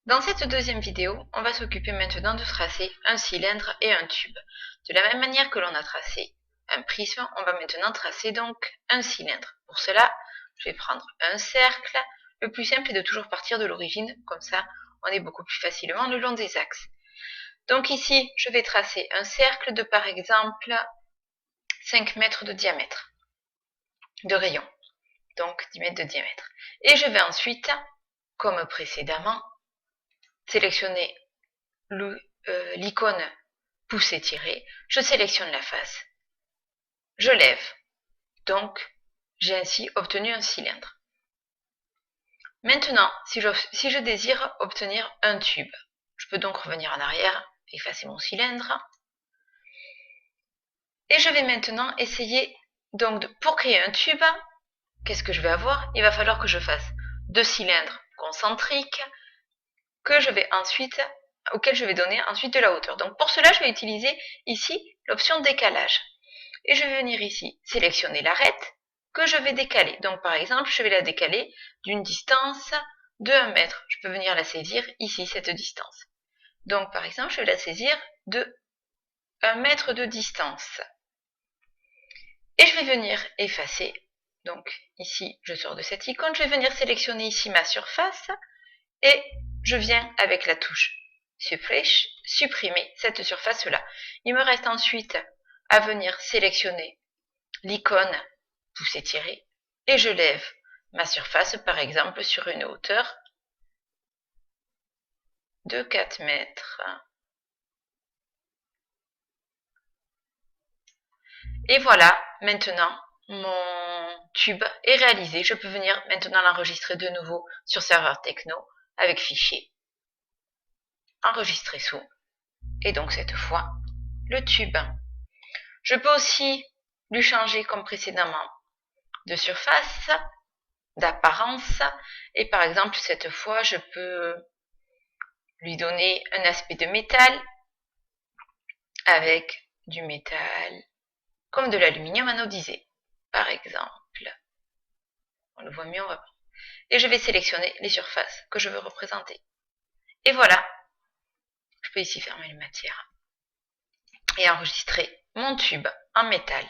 Dans cette deuxième vidéo, on va s'occuper maintenant de tracer un cylindre et un tube. De la même manière que l'on a tracé un prisme, on va maintenant tracer donc un cylindre. Pour cela, je vais prendre un cercle. Le plus simple est de toujours partir de l'origine, comme ça on est beaucoup plus facilement le long des axes. Donc ici, je vais tracer un cercle de par exemple 5 mètres de diamètre, de rayon, donc 10 mètres de diamètre. Et je vais ensuite, comme précédemment, sélectionner l'icône pouce étiré, je sélectionne la face, je lève. Donc, j'ai ainsi obtenu un cylindre. Maintenant, si je désire obtenir un tube, je peux donc revenir en arrière, effacer mon cylindre. Et je vais maintenant essayer, donc pour créer un tube, qu'est-ce que je vais avoir? Il va falloir que je fasse deux cylindres concentriques auxquels je vais donner ensuite de la hauteur. Donc pour cela, je vais utiliser ici l'option décalage. Et je vais venir ici sélectionner l'arête que je vais décaler. Donc par exemple, je vais la décaler d'une distance de 1 mètre. Je peux venir la saisir ici, cette distance. Donc par exemple, je vais la saisir de 1 mètre de distance. Et je vais venir effacer. Donc ici, je sors de cette icône. Je vais venir sélectionner ici ma surface. Et je viens avec la touche supprimer cette surface-là. Il me reste ensuite à venir sélectionner l'icône pouce étiré et je lève ma surface par exemple sur une hauteur de 4 mètres. Et voilà, maintenant mon tube est réalisé. Je peux venir maintenant l'enregistrer de nouveau sur serveur techno avec fichier, enregistrer sous, et donc cette fois le tube. Je peux aussi lui changer comme précédemment de surface, d'apparence, et par exemple cette fois je peux lui donner un aspect de métal avec du métal comme de l'aluminium anodisé par exemple. On le voit mieux, on va voir. Et je vais sélectionner les surfaces que je veux représenter. Et voilà, je peux ici fermer les matières et enregistrer mon tube en métal.